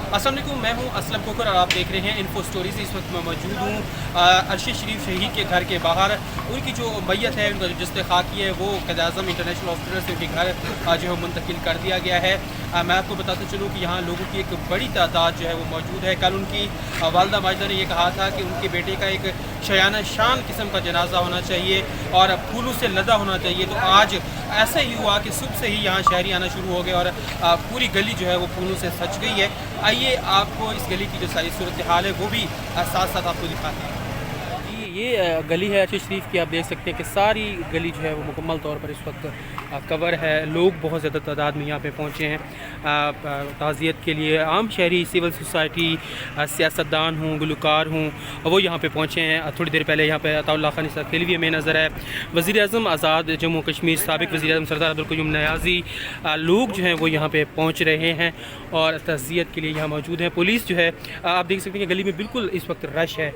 अस्सलाम वालेकुम, मैं हूं असलम कोकर और आप देख रहे हैं इन्फो स्टोरीज़। इस वक्त मैं मौजूद हूं अरशद शरीफ शहीद के घर के बाहर। उनकी जो मैयत है, उनका जो जस्ते खाकी है, वो क़ायद-ए-आज़म इंटरनेशनल हॉस्पिटल से उनके घर जो है मुंतकिल कर दिया गया है। मैं आपको बताता चलूँ कि यहाँ लोगों की एक बड़ी तादाद जो है वो मौजूद है। कल उनकी वालदा माजिदा ने यह कहा था कि उनके बेटे का एक शयाना शान किस्म का जनाजा होना चाहिए और फूलों से लदा होना चाहिए। तो आज ऐसा ही हुआ कि सुबह से ही यहाँ शहरी आना शुरू हो गए और पूरी गली जो है वो फूलों से सज गई है। आइए आपको इस गली की जो सारी सूरत हाल है वो भी साथ साथ आपको दिखाते हैं। ये गली है अरशद शरीफ की, आप देख सकते हैं कि सारी गली जो है वो मुकम्मल तौर पर इस वक्त कवर है। लोग बहुत ज़्यादा तादाद में यहाँ पे पहुँचे हैं ताज़ियत के लिए। आम शहरी, सिविल सोसाइटी, सियासतदान हूँ, गुलकार हूँ, वो यहाँ पे पहुँचे हैं। थोड़ी देर पहले यहाँ पे अताउल्लाह खान साहब खेलवी में नज़र है। वज़ीर आज़म आज़ाद जम्मू कश्मीर, साबिक़ वज़ीर आज़म सरदार अब्दुल क़य्यूम नियाज़ी, लोग जो हैं वो यहाँ पे पहुँच रहे हैं और ताज़ियत के लिए यहाँ मौजूद हैं। पुलिस जो है आप देख सकते हैं कि गली में बिल्कुल इस वक्त रश है।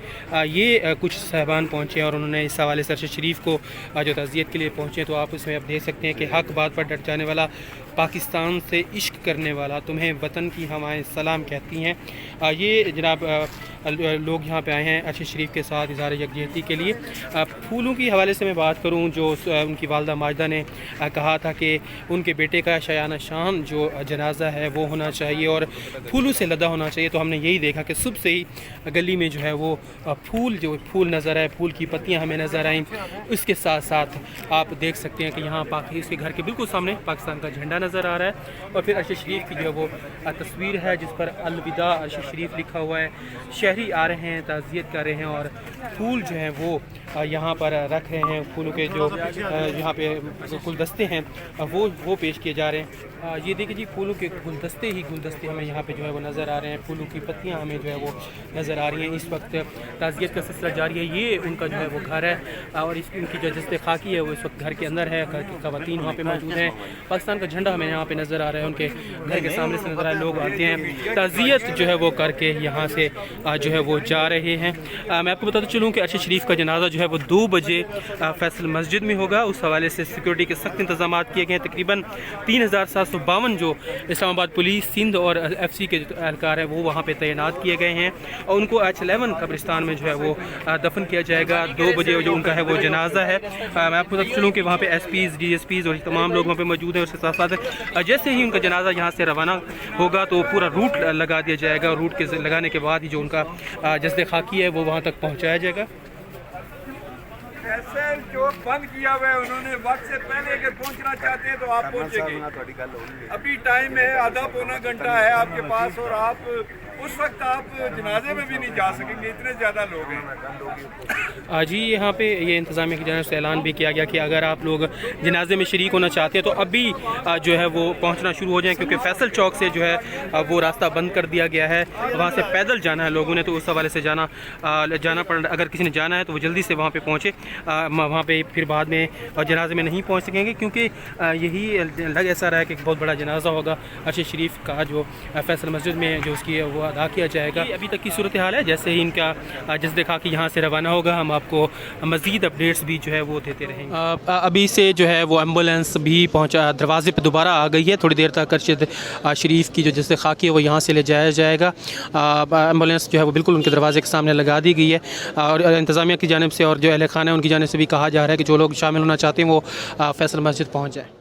ये कुछ साहबान पहुँचे और उन्होंने इस हवाले से अरशद शरीफ को जो ताज़ियत के लिए पहुँचे, तो आप उसमें आप देख सकते हैं कि हक बात पर डट जाने वाला, पाकिस्तान से इश्क करने वाला, तुम्हें वतन की हवाएं सलाम कहती हैं। ये जनाब लोग यहाँ पे आए हैं अरशद शरीफ के साथ इज़हार यकजहती के लिए। फूलों की हवाले से मैं बात करूँ, जो उनकी वालदा माजिदा ने कहा था कि उनके बेटे का शयाना शान जो जनाजा है वो होना चाहिए और फूलों से लदा होना चाहिए। तो हमने यही देखा कि सुबह से ही गली में जो है वो फूल नज़र आए, फूल की पत्तियाँ हमें नज़र आईं। उसके साथ साथ आप देख सकते हैं कि यहाँ इसके घर के बिल्कुल सामने पाकिस्तान का झंडा नज़र आ रहा है और फिर अरशद शरीफ की जो है वो तस्वीर है जिस पर अलविदा अरशद शरीफ लिखा हुआ है। शहरी आ रहे हैं, ताज़ियत कर रहे हैं और फूल जो हैं वो यहाँ पर रख रहे हैं। फूलों के जो यहाँ पे गुलदस्ते हैं वो पेश किए जा रहे हैं। ये देखिए जी, फूलों के गुलदस्ते हमें यहाँ पे जो है वो नज़र आ रहे हैं। फूलों की पत्तियाँ हमें जो है वो नज़र आ रही हैं। इस वक्त ताज़ियत का सिलसिला जारी है। ये उनका जो है वो घर है और उनकी जो जस्ते खाकी है वो इस वक्त घर के अंदर है। घर की ख़वातीन वहाँ पे मौजूद हैं। पाकिस्तान का झंडा हमें यहाँ पे नज़र आ रहा है, उनके घर के सामने से नज़र आ रहे। लोग आते हैं, ताज़ियत जो है वो करके यहाँ से जो है वो जा रहे हैं। मैं आपको बताता चलूँ कि अरशद शरीफ का जनाजा जो है वो 2 बजे फैसल मस्जिद में होगा। उस हवाले से सिक्योरिटी के सख्त इंतजाम किए गए हैं। तकरीबन 3752 जो इस्लामाबाद पुलिस, सिंध और FC के जो एहलकार हैं वो वहाँ पे तैनात किए गए हैं और उनको H11 कब्रिस्तान में जो है वो दफन किया जाएगा। 2 बजे जो उनका है वो जनाजा है। मैं आपको बताता चलूँ कि वहाँ पे SPs, DSPs और तमाम लोग वहाँ पे मौजूद हैं। उसके साथ साथ जैसे ही उनका जनाजा यहाँ से रवाना होगा तो पूरा रूट लगा दिया जाएगा और रूट के लगाने के बाद ही जो उनका जस्ते खाकी है वो वहाँ तक पहुँचाया जाएगा। ऐसे जो बंद किया हुआ है उन्होंने वक्त से पहले अगर पहुंचना चाहते हैं तो आप पहुंचेंगे। अभी टाइम है, आधा पौना घंटा है आपके पास और आप उस वक्त आप जनाजे में भी नहीं जा सकेंगे, इतने ज़्यादा लोग हैं। जी, यहाँ पे ये इंतज़ामिया की जानिब से ऐलान भी किया गया कि अगर आप लोग जनाजे में शरीक होना चाहते हैं तो अभी जो है वो पहुँचना शुरू हो जाएं, क्योंकि फैसल चौक से जो है वो रास्ता बंद कर दिया गया है। वहाँ से पैदल जाना है लोगों ने, तो उस हवाले से जाना पड़ रहा। अगर किसी ने जाना है तो वो जल्दी से वहाँ पर पहुँचे। वहाँ पे फिर बाद में जनाजे में नहीं पहुँच सकेंगे, क्योंकि यही लग ऐसा रहा है कि बहुत बड़ा जनाजा होगा अरशद शरीफ का जो फैसल मस्जिद में जो उसकी वो अदा किया जाएगा। अभी तक की सूरत हाल है। जैसे ही इनका जस देखा कि यहाँ से रवाना होगा हम आपको मज़ीद अपडेट्स भी जो है वो देते रहेंगे। अभी से जो है वो एम्बुलेंस भी पहुँचा, दरवाजे पे दोबारा आ गई है। थोड़ी देर तक अरशद शरीफ की जो जस्ते खाकी है वो यहाँ से ले जाया जाएगा। एम्बुलेंस जो है वो बिल्कुल उनके दरवाजे के सामने लगा दी गई है और इंतज़ामिया की जानिब से और जो अहल खाना है उनकी जानिब से भी कहा जा रहा है कि जो लोग शामिल होना चाहते हैं वो फैसल मस्जिद पहुँच जाए।